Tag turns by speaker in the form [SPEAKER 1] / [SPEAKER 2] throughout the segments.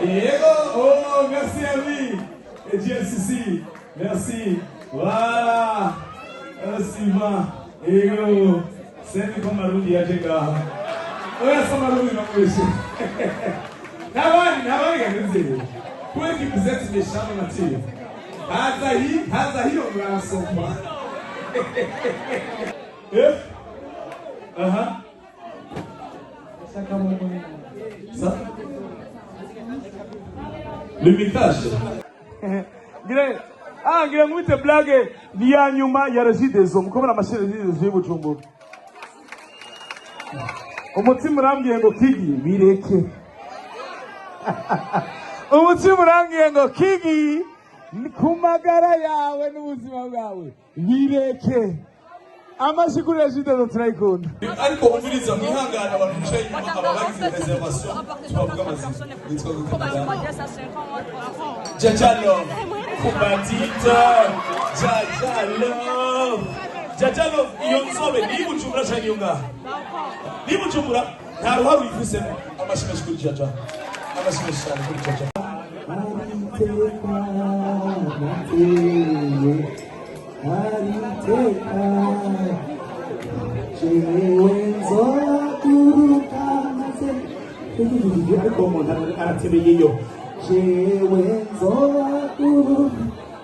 [SPEAKER 1] Diego, oh, merci à lui. Et GLCC, merci. Voilà. Merci, ma. Diego, c'est comme Maroudi à Jega. Oh, c'est Maroudi, non, monsieur. Nabani, Gabriel. Pour que vous êtes des chambres natifs. Hazahi, on va ensemble. Ça? Le message.
[SPEAKER 2] Ngira mwite blage ni ya nyuma ya Regideso mukobora amashire Regideso y'Ubujumbura. Umutima urambwiye ngo Kigi bireke. Umutima urambwiye ngo Kigi kumagara yawe n'ubuzima bwawe bireke. Amashiguru Regideso turayikunda.
[SPEAKER 1] Ariko umviriza mwihangana abantu bicaye inyuma ababagize reservation tubavuga amazina. Nitwa gukunda. Jajalo Kubatita Jajalo iyo nsobe ni Bujumbura cyane yunga. Ni Bujumbura nta ruharo yifusemo amashimeshi kuri Jaja. Amashimeshi cyane kuri Jaja.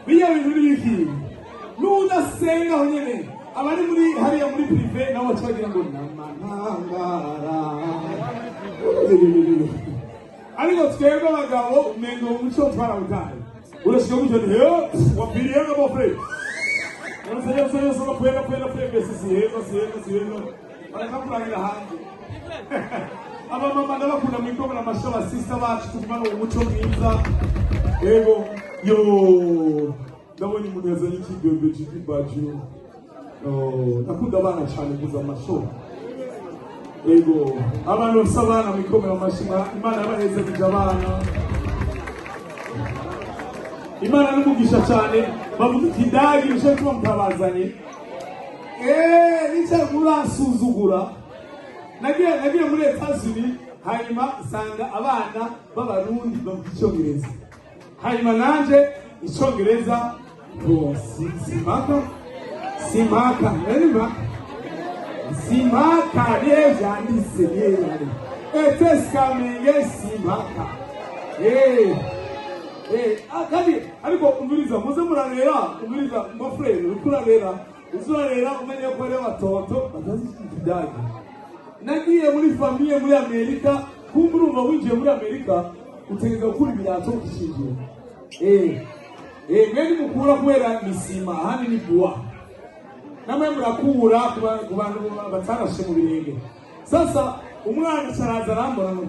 [SPEAKER 2] Biya bintu biki nudasenga honyene abari muri hariya muri privé nabo twagira ngo namanangara ariko twebwe abagabo umengo umuco twarawutaye urashika mujye he wapiriye ngo bofre urasaya soma kwenda bese siheza barakamuragira hanze abamama ndabakunda mwikobora amashoba sister bacu tuvana umuco mwiza ego yo ndabonye umuntu yazanye ikigombe cy'ibaju nakunda abana cyane kuza amashoba ego abantu basabana mwikobora amashima Imana yabaheze kuja abana Imana n'umugisha cyane bavuga ikidagi nisho cyo mutabazanye nicyo murasuzugura nagiye muri Etats-Unis hanyuma sanga abana b'abarundi bavuga icyongereza hanyuma nanje icyongereza simpaka byanditse neza eteskamenge simpaka kandi ariko umviriza muze murarera umviriza mafrere ukurarera uzurarera umenye ko ari abatoto batazi ikidagi nagiye muri famille muri Amerika kumurumva winjiye muri Amerika utegeza gukura ibirato kishingiye mwene mukura kubera misima handi ni buwa namwe murakura ku bantu batarashe mu birenge sasa umwana cyaraza arambona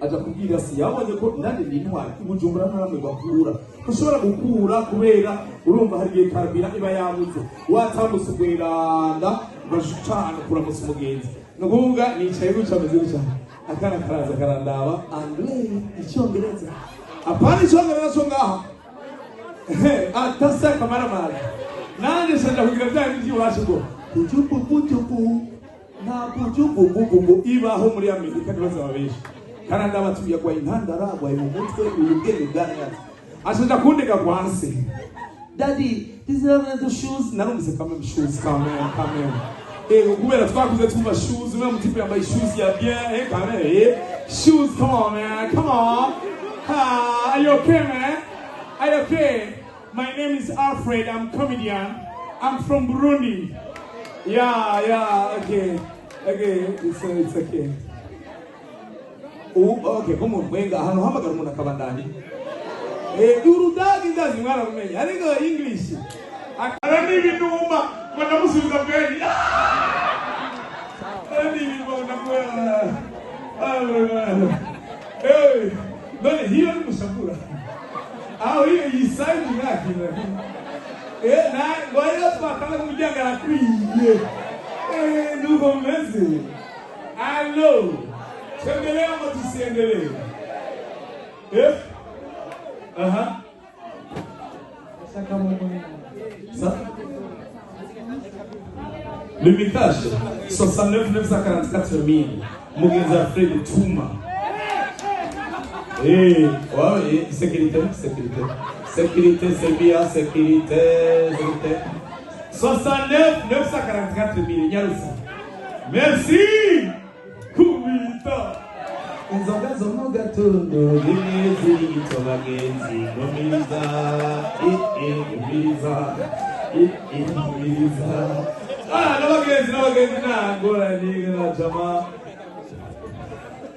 [SPEAKER 2] aja kubwira si yabonye ko nande n'intwari Bujumbura ntaramwe bakura ushobora gukura kubera urumva hari gihe karbira iba yabuze watamusugwiranda bashutana kuramutsa umugenzi nukuvuga nicaye guca ameze cyane akana karaza karandaba andwe icyongereza apana icyongereza cyo ngaha atasa kamara nanje sanja kugira bya bindi wacu ngo kujupu na kujupu ibaho muri Amerika nibaza babeshi Canada batuye kwa intandara kwa mu mutwe urugendo bwana ashaje kundega kwanse daddy these are the shoes narumvise kama shoes kama kubera twakuze twumva shoes we mutipe yambaye shoes ya bien kama shoes come on man come on are you okay man are you okay my name is Alfred I'm comedian I'm from Burundi yeah okay it's okay okay como wenga hano hamagara umuntu akabandani urudagi ndazi mwana kumenya ariko English akarani binuma kwenda musubiza kweli arani binuma kwenda none hiyo ni musakura au hiyo yisaidi ngaki na ngoja twakala kumjangala kwiye ndugo mezi allo Tuendelee ama tusiendelee? Ça? Le message 69 944 000 Mugenza Fred Touma
[SPEAKER 1] Ouais, sécurité. Sécurité, c'est bien, sécurité. 69 944 000, Nyarusa. Merci. Kumita. Inzoga zo mu gatondo rimwe zirito bagenzi gomiriza n'abagenzi ntangorane na jama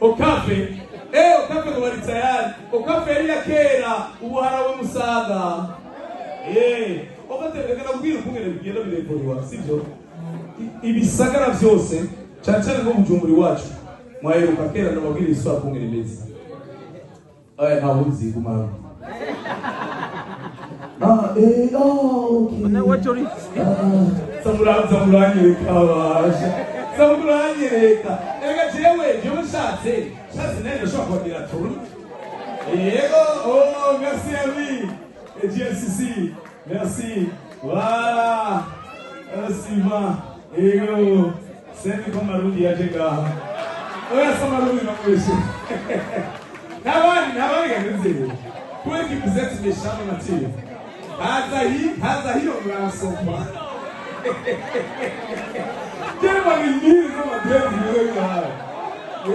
[SPEAKER 1] okafe ngo bari tayari okafe yari ya kera ubu harawe musaga obategeka kubwira ukungene bigenda birekorwa sibyo ibisagara byose cyane ngo mujumburi wacu mwaheruka kera nababwira iswa kungene beza nta wuzi gumana okay samuranyereka ega jewe nshatse nene shobora kubagira turu yego merci ami GLCC merci voilà merci yego senti ko marundi yaje ngaha oya samarundi nakwese nabani ganze kweki kuzeti beshano matio haza hiyo mwanasoma Jema ngiri kama tezi wewe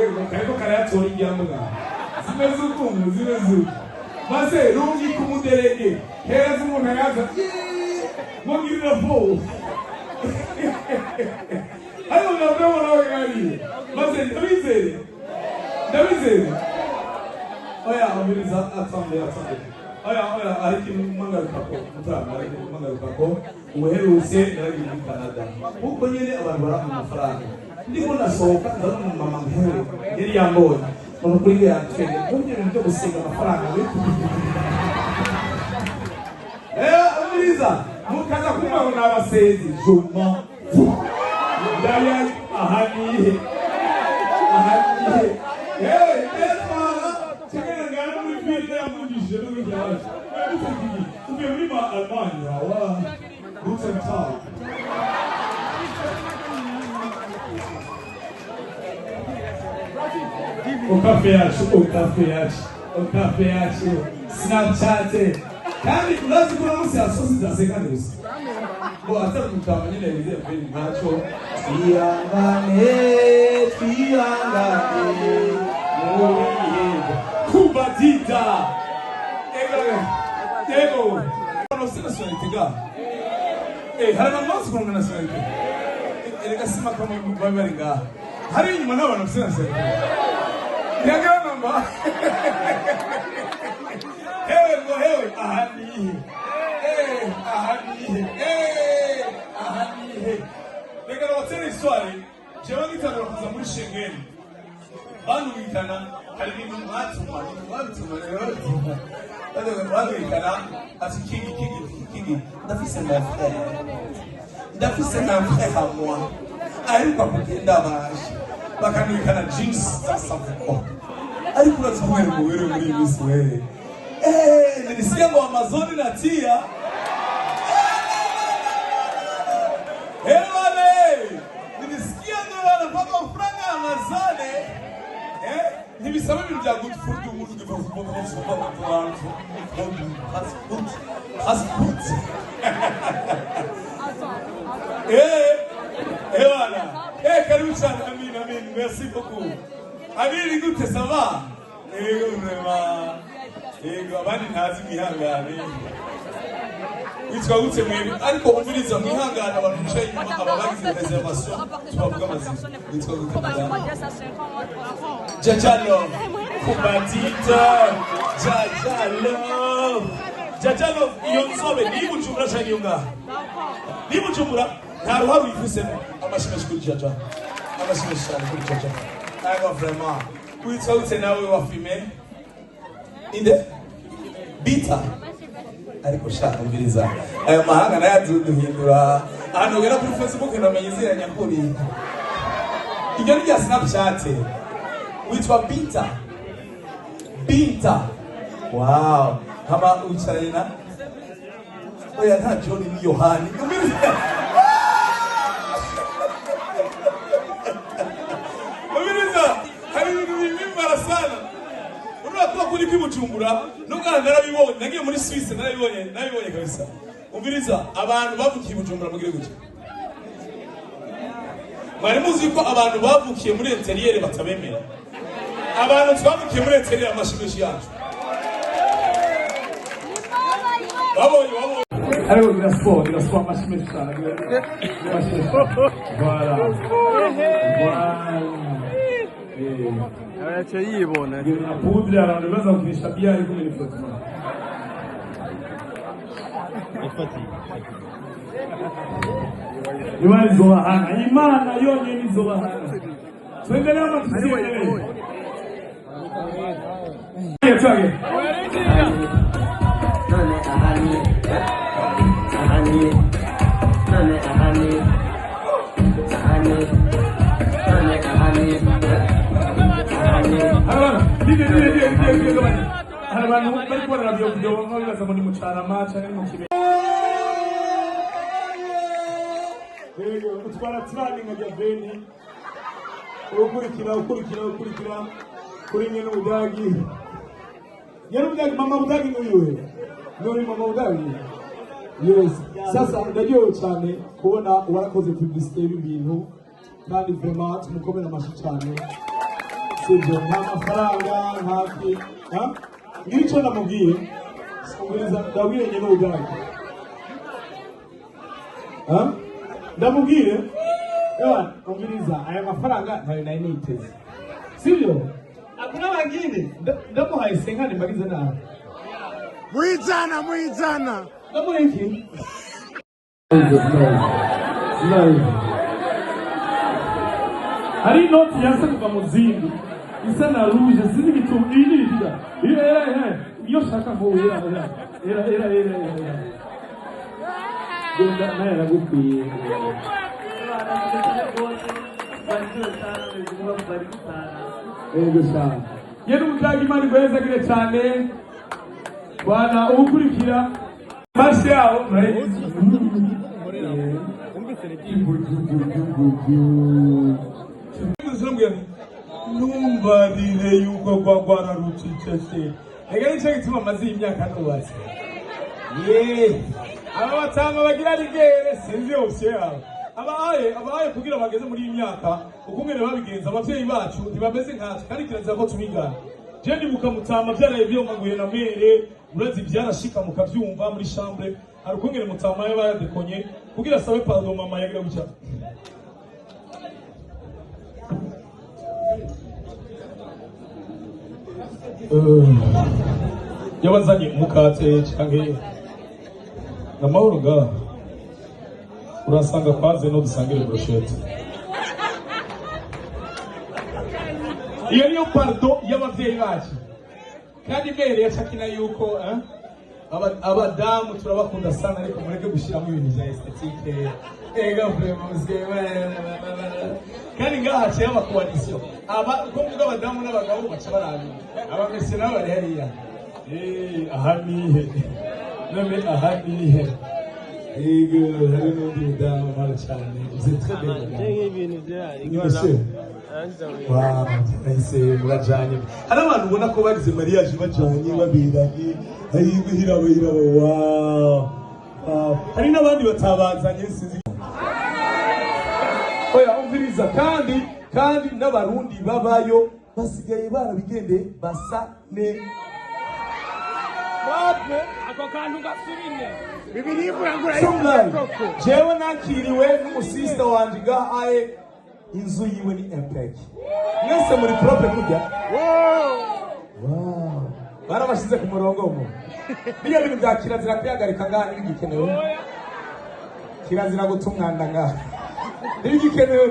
[SPEAKER 1] yego kaiko karayatora igihamga zimezuku maze rungi kumuderege heza umuntu yaza mugirira po ayo nabwo nawe gari maze ndabizere oya amiriza atsambe oya ariki mangarukako mangarukako uherutse nari muri Canada uko nyene abantu baramu amafaranga ndiko nasohoka ndabona mama nkewe yari yambonye mama kuri yatwenge kumye byo gusiga amafaranga amiriza mukaza kumva n'abasezi juma daya ahaniye Guten Tag. O café yacu, Snapchat. Kandi urazi ko umunsi yasosi zaseka neza. Bo atamutama nyine bize kweli ntacho. Twihangane. Kubatita. Ego. Sina nationalité hari n'amazi kunga nationalité erega sima kama babari nga hari nyuma n'abantu sina nationalité yaga namba hewe ahani rega watsere histoire jewe ngitana kuza muri Schengen bantu ngitana hari ibintu mwatuma Wagikana ati kingi ndafise na frère à moi ariko kugenda baje bakanirikana jeans za safuko ariko urazikumwe mu wero muri bisi wewe nilisikia ngo Amazon na tia nilisikia ngo wanapaka franga Amazon ntibisaba ibintu bya good food umuntu ugiye kuvuga ko passport voilà karibu sana amin merci beaucoup abiri gute ça va vraiment abandi ntazi mwihangane witwa gute mwebwe ariko umviriza mwihangane abantu bicaye inyuma ababagize reservation tubavuga amazina witwa gute Jajalo kubatita Jajalo iyo nzobe ni Bujumbura cyangwa Yunga ni Bujumbura nta ruharo yifusemo amashimeshi kuri Jaja amashimeshi cyane kuri Jaja ayo vraiment witwa gute nawe wa filme inde bita ariko shaka umviriza ayo mahanga nayaduhindura ahantu gera kuri Facebook namenye izina nyakuri iyo ni ya Snapchat witwa Binta wow kama ucharina oya nta John ni Yohani umiriza hari ibintu bimbara sana urumva
[SPEAKER 2] ko kuri kwibujumbura n'ubwana narabibonye nagiye muri Suisse narabibonye kabisa umviriza abantu bavukiye Bujumbura mugire gutya mwari muzi ko abantu bavukiye muri interieur batabemera abantu twavukiye muri interieur amashimeshi yacu babonye ariko gira sport amashimeshi sana voilà
[SPEAKER 3] aracha yibona
[SPEAKER 2] na poudre abantu baza kunisha bia ariko ni foto Imani zobahana, Imana yonyene izobahana. Tuendelee ama tusiendelee? Twage. Abantu bari kubona radio video bavuga ngo ni mucana macha ni mu kibe. Utwara turaninga rya beni ukurikira kuri nyene udagi mama udagi n'uyuwe nuri mama udagi yes sasa ndagiye cyane kubona warakoze publicité y'ibintu kandi vraiment tumukomera amashi cyane sivyo nta mafaranga ntafi ngicyo namubwiye singuriza ndabwiye nyene udagi ndamubwire ewa umviriza aya mafaranga ntayo nari niteze sivyo akuna wengine ndamuhaye senkani mbagize nawe
[SPEAKER 3] muizana
[SPEAKER 2] ndamuhaye iki hari inoti yasa kuva mu zindi isa na rouge sinzi bitumbi n'ibitira iyo shaka ngo era genda naye nagukwiye gusa yari umutagi imana igwezagire cyane bana ubukurikira maso yawo numbarire yuko gwagwara rucicese ega nicyo gituma amaze imyaka nubatse aba batanga bagira rigere sinzi yose yawe abaye kugira bageze muri iyi myaka ukungene babigenza abavyeyi bacu ntibameze nkatwe kandi kirazira ko tubigana je ndibuka mutama vyaraye byo maguye na mere urazi byarashika mukavyumva muri chambre hari ukungene mutama yaba yadekonye kugira sabe pardon mama yagira gutya yabazanye mukate canke namahoro ga urasanga kwaze no dusangire brochette iyo niyo pardon y'abavyeyi bacu kandi mbere yacakina yuko abadamu turabakunda sana ariko mureke gushiramo ibintu bya esthétique ega vraiment kandi ngaha cyo abakoalisiyo ko muga abadamu n'abagabo baca barabi abamese nabo bari hariya ahanihe none ahanihe ego hari n'undi mudamu mara cyane uzi très bien wow ese murajanye hari abantu ubona ko bagize mariage bajanye babiranye hiraba wow hari n'abandi batabazanye sinzi oya umviriza kandi n'abarundi babayo basigaye barabigende basa ne
[SPEAKER 3] ako kantu gasubine
[SPEAKER 2] jewe nakiriwe n'umusista wanje gahaye inzu yiwe ni impec mwese muri propre kujya wow barabashize ku murongo mu biya bintu bya kirazira kwihagarika ngaha n'ibigikenewe kirazira guta umwanda ngaha n'ibigikenewe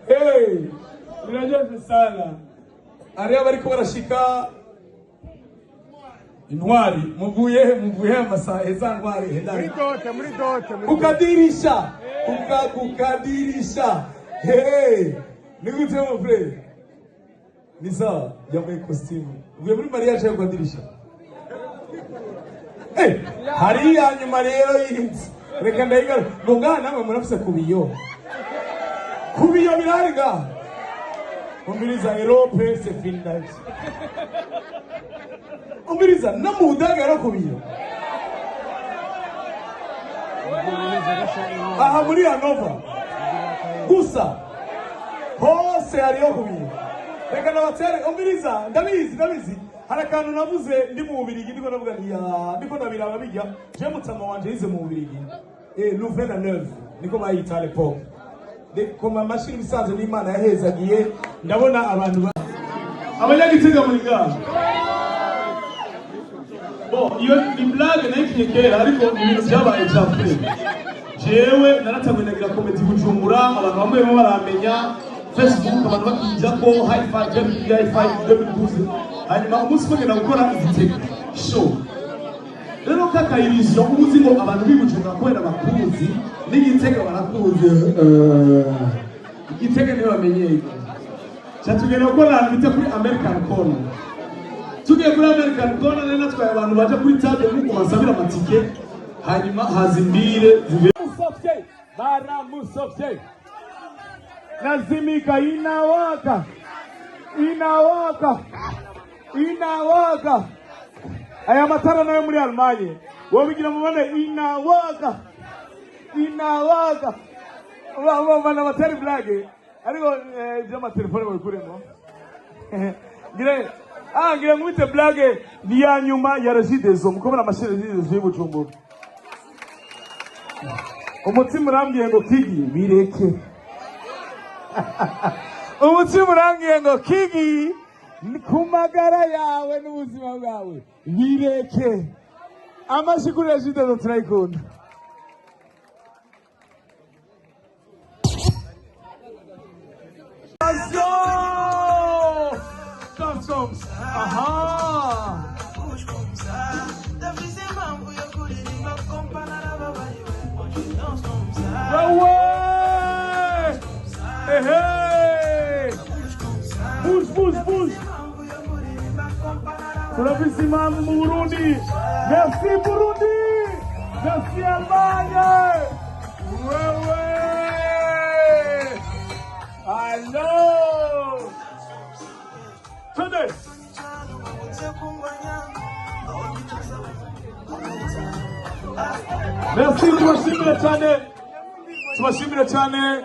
[SPEAKER 2] hey biraryoshye sana ariyo bariko barashika intwari muvuye amasaha eza ntwari
[SPEAKER 3] muri dote
[SPEAKER 2] kukadirisha hey ni gute mon frère ni sawa yambaye costume uvuye muri mariage yo kukadirisha hariya nyuma rero y'inzu reka ndayiga ngo ngaha namwe murafise kubiyo birari ngaha Umviriza Europe c'est Finland. Umviriza no mu Budage yarakubiye. Aha muri Hannover. Gusa hose hariyo kubiye. Reka nabatere umviriza ndabizi. Hari akantu navuze ndi mu Bubiligi ndiko navuga nti ndiko ndabiraba bijya je mutsama wanje yize mu Bubiligi. Nouvelle neuve niko bayita l'époque. Koma mashini bisanze n'Imana yahezagiye ndabona abantu abanyagitega muri gaho. Iyo ni blague nayikinye kera ariko ibintu byabaye cyane. Jewe naratangwinagira comedy Bujumbura abantu bamwe baramenya Facebook abantu bakijya ko hi-fi 2012 hanyuma umunsi kugenda gukora igitego show. Rero kaka irizo uzi ngo abantu bibujumbura kwera bakuzi n'igitego barakuze igitego niyo bamenyeye. Cyatugenda gukora ahantu bita kuri American Corner. Tugiye kuri American Corner rero natwaye abantu baje kuri table mu kubasabira amatike hanyuma hazimbire musofye baramusofye lazimika inawaka aya matara nayo muri Almanye wobigira mubone inawaka bana batari blague ariko jama telefone bakuremo ngira ngwite blague ni ya nyuma ya Regideso mukobona amashire Regideso y'Ubujumbura. Umutima urambwiye ngo Kigi bireke. Umutima urambwiye ngo Kigi ku magara yawe n'ubuzima bwawe bireke. Amashikuru ya Regideso turayikunda. Aha. Bouge. Bravissima Burundi. Merci Burundi. Merci Allemagne. Allô. Tenez. Merci, tubashimire cyane.